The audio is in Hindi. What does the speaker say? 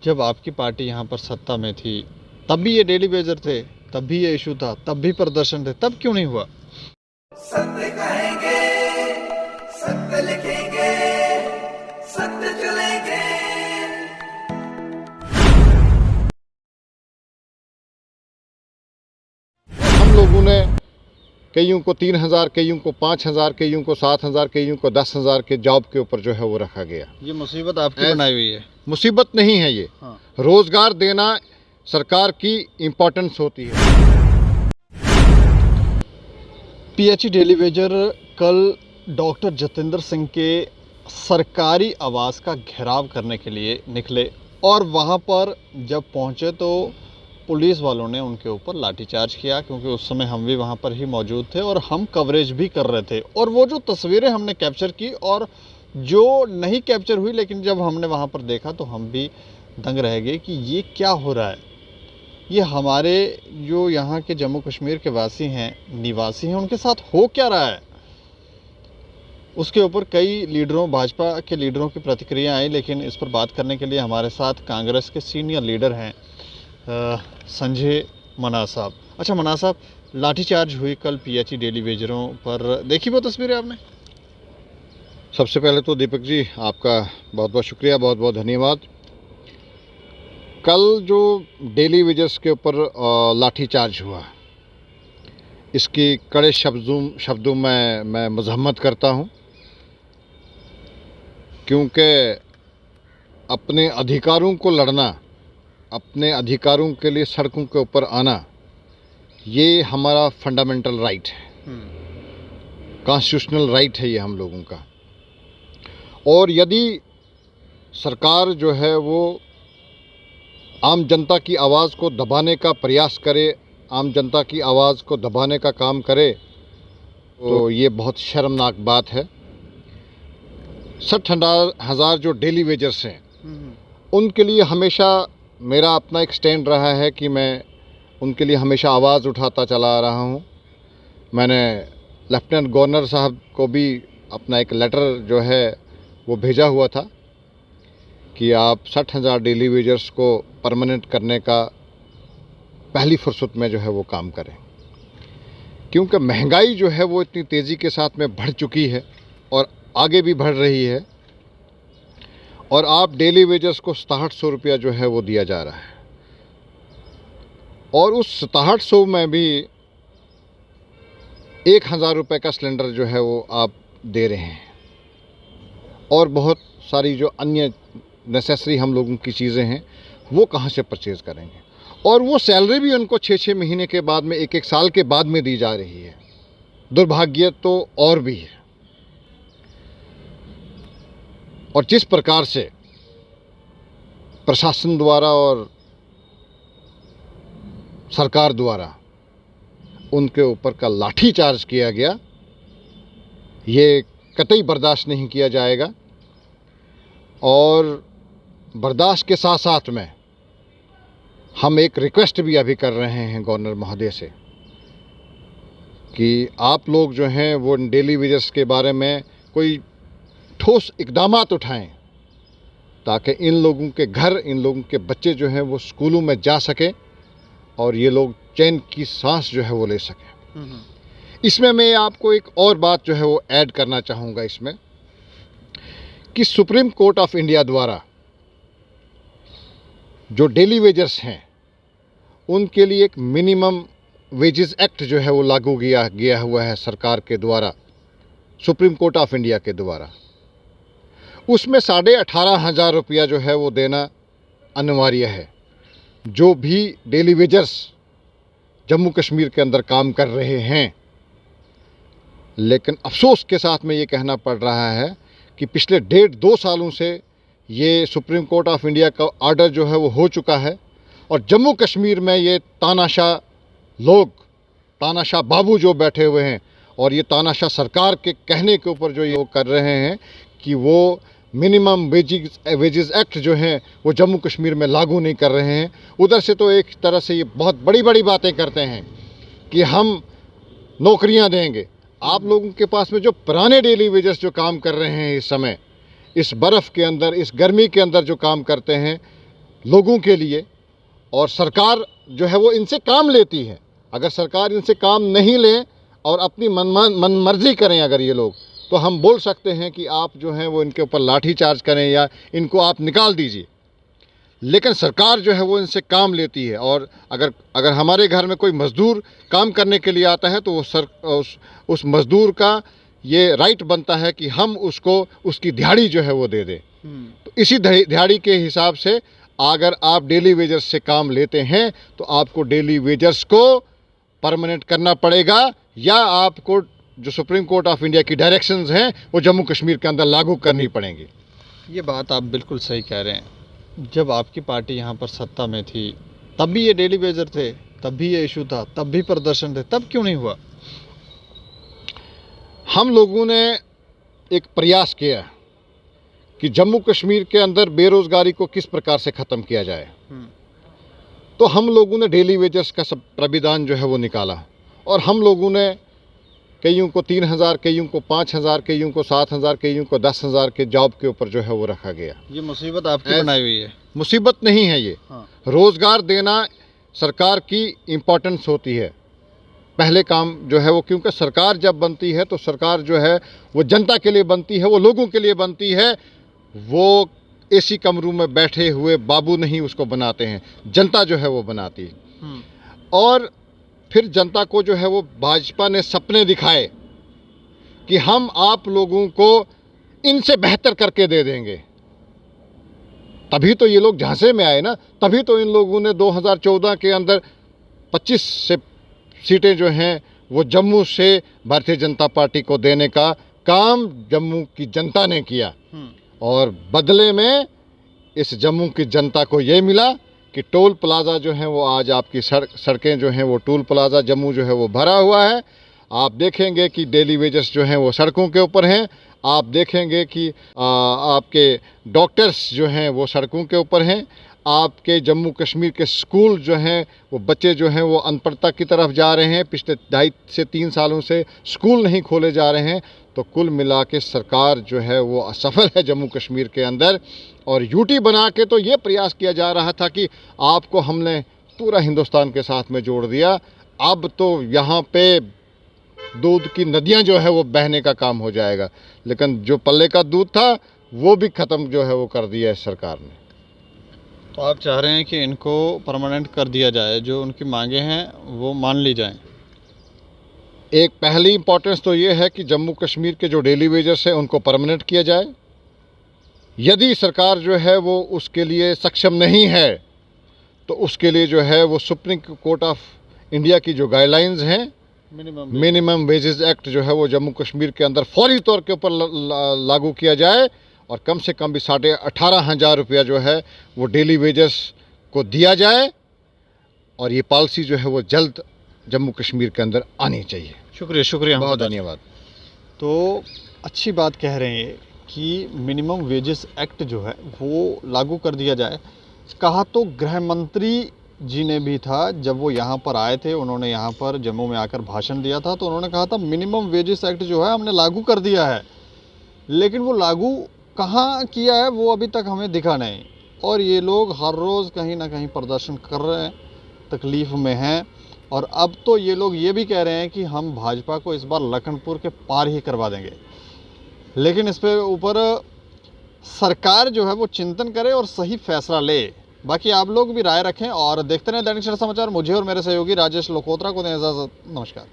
जब आपकी पार्टी यहाँ पर सत्ता में थी तब भी ये डेली वेजर थे, तब भी ये इशू था, तब भी प्रदर्शन थे, तब क्यों नहीं हुआ? सत्य कहेंगे, सत्य लिखेंगे, सत्य चलेंगे। हम लोगों ने कईयों को 3,000, कईयों को 5,000, कईयों को 7,000, कईयों को 10,000 के जॉब के ऊपर जो है वो रखा गया। ये मुसीबत आपकी बनाई हुई है। मुसीबत नहीं है ये। हाँ। रोजगार देना सरकार की इम्पोर्टेंस होती है। पीएचई डेली वेजर कल डॉक्टर जतेंद्र सिंह के सरकारी आवास का घेराव करने के लिए निकले और वहाँ पर जब पहुँचे तो पुलिस वालों ने उनके ऊपर लाठीचार्ज किया, क्योंकि उस समय हम भी वहाँ पर ही मौजूद थे और हम कवरेज भी कर रहे थे। और वो जो तस्वीरें हमने कैप्चर की और जो नहीं कैप्चर हुई, लेकिन जब हमने वहाँ पर देखा तो हम भी दंग रह गए कि ये क्या हो रहा है। ये हमारे जो यहाँ के जम्मू कश्मीर के वासी हैं, निवासी हैं, उनके साथ हो क्या रहा है। उसके ऊपर कई लीडरों, भाजपा के लीडरों की प्रतिक्रिया आई, लेकिन इस पर बात करने के लिए हमारे साथ कांग्रेस के सीनियर लीडर हैं संजय मना साहब। अच्छा मना साहब, लाठीचार्ज हुई कल पीएचई डेली वेजरों पर, देखी वो तस्वीरें आपने? सबसे पहले तो दीपक जी आपका बहुत बहुत शुक्रिया, बहुत बहुत धन्यवाद। कल जो डेली वेजर्स के ऊपर लाठीचार्ज हुआ, इसकी कड़े शब्दों में मैं मजम्मत करता हूं, क्योंकि अपने अधिकारों को लड़ना, अपने अधिकारों के लिए सड़कों के ऊपर आना, ये हमारा फंडामेंटल राइट है, कॉन्स्टिट्यूशनल राइट है ये हम लोगों का। और यदि सरकार जो है वो आम जनता की आवाज़ को दबाने का प्रयास करे, आम जनता की आवाज़ को दबाने का काम करे, तो ये बहुत शर्मनाक बात है। 60,000 जो डेली वेजर्स हैं, उनके लिए हमेशा मेरा अपना एक स्टैंड रहा है कि मैं उनके लिए हमेशा आवाज़ उठाता चला आ रहा हूँ। मैंने लेफ्टिनेंट गवर्नर साहब को भी अपना एक लेटर जो है वो भेजा हुआ था कि आप 60,000 डेली वेजर्स को परमानेंट करने का पहली फुर्सत में जो है वो काम करें, क्योंकि महंगाई जो है वो इतनी तेज़ी के साथ में बढ़ चुकी है और आगे भी बढ़ रही है। और आप डेली वेजर्स को 6700 रुपया जो है वो दिया जा रहा है, और उस 6700 में भी 1,000 रुपये का सिलेंडर जो है वो आप दे रहे हैं, और बहुत सारी जो अन्य नेसेसरी हम लोगों की चीज़ें हैं वो कहाँ से परचेज़ करेंगे। और वो सैलरी भी उनको 6-6 महीने के बाद में, 1-1 साल के बाद में दी जा रही है। दुर्भाग्य तो और भी है। और जिस प्रकार से प्रशासन द्वारा और सरकार द्वारा उनके ऊपर का लाठीचार्ज किया गया, ये कतई बर्दाश्त नहीं किया जाएगा। और बर्दाश्त के साथ साथ में हम एक रिक्वेस्ट भी अभी कर रहे हैं गवर्नर महोदय से कि आप लोग जो हैं वो डेली वेजर्स के बारे में कोई ठोस इक़दामात उठाएं, ताकि इन लोगों के घर, इन लोगों के बच्चे जो हैं वो स्कूलों में जा सकें और ये लोग चैन की सांस जो है वो ले सकें। इसमें मैं आपको एक और बात जो है वो ऐड करना चाहूँगा इसमें, कि सुप्रीम कोर्ट ऑफ इंडिया द्वारा जो डेली वेजर्स हैं उनके लिए एक मिनिमम वेजेस एक्ट जो है वो लागू किया गया हुआ है सरकार के द्वारा, सुप्रीम कोर्ट ऑफ इंडिया के द्वारा। उसमें 18,500 रुपया जो है वो देना अनिवार्य है, जो भी डेली वेजर्स जम्मू कश्मीर के अंदर काम कर रहे हैं। लेकिन अफसोस के साथ में ये कहना पड़ रहा है कि पिछले 1.5-2 सालों से ये सुप्रीम कोर्ट ऑफ इंडिया का ऑर्डर जो है वो हो चुका है, और जम्मू कश्मीर में ये तानाशाह लोग, तानाशाह बाबू जो बैठे हुए हैं, और ये तानाशाह सरकार के कहने के ऊपर जो ये कर रहे हैं कि वो मिनिमम वेजेस एक्ट जो हैं वो जम्मू कश्मीर में लागू नहीं कर रहे हैं। उधर से तो एक तरह से ये बहुत बड़ी बड़ी बातें करते हैं कि हम नौकरियां देंगे। आप लोगों के पास में जो पुराने डेली वेजर्स जो काम कर रहे हैं इस समय, इस बर्फ़ के अंदर, इस गर्मी के अंदर जो काम करते हैं, लोगों के लिए, और सरकार जो है वो इनसे काम लेती है। अगर सरकार इनसे काम नहीं ले और अपनी मनमर्जी करें अगर ये लोग, तो हम बोल सकते हैं कि आप जो हैं वो इनके ऊपर लाठी चार्ज करें या इनको आप निकाल दीजिए। लेकिन सरकार जो है वो इनसे काम लेती है, और अगर हमारे घर में कोई मज़दूर काम करने के लिए आता है तो वो उस मज़दूर का ये राइट बनता है कि हम उसको उसकी दिहाड़ी जो है वो दे दें। तो इसी दिहाड़ी के हिसाब से अगर आप डेली वेजर्स से काम लेते हैं तो आपको डेली वेजर्स को परमानेंट करना पड़ेगा, या आपको जो सुप्रीम कोर्ट ऑफ इंडिया की डायरेक्शंस हैं वो जम्मू कश्मीर के अंदर लागू करनी पड़ेंगी। ये बात आप बिल्कुल सही कह रहे हैं। जब आपकी पार्टी यहाँ पर सत्ता में थी तब भी ये डेली वेजर थे, तब भी ये इशू था, तब भी प्रदर्शन थे, तब क्यों नहीं हुआ? हम लोगों ने एक प्रयास किया कि जम्मू कश्मीर के अंदर बेरोज़गारी को किस प्रकार से ख़त्म किया जाए। तो हम लोगों ने डेली वेजर्स का सब प्राविधान जो है वो निकाला, और हम लोगों ने कईयों को 3,000, कईयों को 5,000, कईयों को 7,000, कईयों को 10,000 के जॉब के ऊपर जो है वो रखा गया। ये मुसीबत आपकी बनाई हुई है? मुसीबत नहीं है ये। रोज़गार देना सरकार की इम्पोर्टेंस होती है। पहले काम जो है वो, क्योंकि सरकार जब बनती है तो सरकार जो है वो जनता के लिए बनती है, वो लोगों के लिए बनती है। वो एसी कमरों में बैठे हुए बाबू नहीं उसको बनाते हैं, जनता जो है वो बनाती है। और फिर जनता को जो है वो भाजपा ने सपने दिखाए कि हम आप लोगों को इनसे बेहतर करके दे देंगे। तभी तो ये लोग झांसे में आए ना, तभी तो इन लोगों ने 2014 के अंदर 25 से सीटें जो हैं वो जम्मू से भारतीय जनता पार्टी को देने का काम जम्मू की जनता ने किया। और बदले में इस जम्मू की जनता को ये मिला कि टोल प्लाज़ा जो है वो आज आपकी सड़कें जो हैं वो टोल प्लाज़ा जम्मू जो है वो भरा हुआ है। आप देखेंगे कि डेली वेजर्स जो हैं वो सड़कों के ऊपर हैं। आप देखेंगे कि आपके डॉक्टर्स जो हैं वो सड़कों के ऊपर हैं। आपके जम्मू कश्मीर के स्कूल जो हैं वो बच्चे जो हैं वो अनपढ़ता की तरफ जा रहे हैं। पिछले 2.5 से 3 सालों से स्कूल नहीं खोले जा रहे हैं। तो कुल मिला के सरकार जो है वो असफल है जम्मू कश्मीर के अंदर। और यूटी बना के तो ये प्रयास किया जा रहा था कि आपको हमने पूरा हिंदुस्तान के साथ में जोड़ दिया, अब तो यहाँ पे दूध की नदियाँ जो है वो बहने का काम हो जाएगा। लेकिन जो पल्ले का दूध था वो भी ख़त्म जो है वो कर दिया है सरकार ने। तो आप चाह रहे हैं कि इनको परमानेंट कर दिया जाए, जो उनकी मांगे हैं वो मान ली जाएं? एक पहली इम्पोर्टेंस तो ये है कि जम्मू कश्मीर के जो डेली वेजर्स हैं उनको परमानेंट किया जाए। यदि सरकार जो है वो उसके लिए सक्षम नहीं है तो उसके लिए जो है वो सुप्रीम कोर्ट ऑफ इंडिया की जो गाइडलाइंस हैं, मिनिमम वेजेस एक्ट जो है वो जम्मू कश्मीर के अंदर फौरी तौर के ऊपर लागू किया जाए, और कम से कम भी 18,500 रुपया जो है वो डेली वेजर्स को दिया जाए। और ये पॉलिसी जो है वो जल्द जम्मू कश्मीर के अंदर आनी चाहिए। शुक्रिया, बहुत धन्यवाद। तो अच्छी बात कह रहे हैं कि मिनिमम वेजेस एक्ट जो है वो लागू कर दिया जाए। कहा तो गृह मंत्री जी ने भी था, जब वो यहाँ पर आए थे, उन्होंने यहाँ पर जम्मू में आकर भाषण दिया था, तो उन्होंने कहा था मिनिमम वेजेस एक्ट जो है हमने लागू कर दिया है। लेकिन वो लागू कहाँ किया है वो अभी तक हमें दिखा नहीं। और ये लोग हर रोज़ कहीं ना कहीं प्रदर्शन कर रहे हैं, तकलीफ़ में हैं। और अब तो ये लोग ये भी कह रहे हैं कि हम भाजपा को इस बार लखनपुर के पार ही करवा देंगे। लेकिन इस पे ऊपर सरकार जो है वो चिंतन करे और सही फैसला ले। बाकी आप लोग भी राय रखें और देखते रहें दैनिक सवेरा समाचार। मुझे और मेरे सहयोगी राजेश लोकोत्रा को दें इजाज़त। नमस्कार।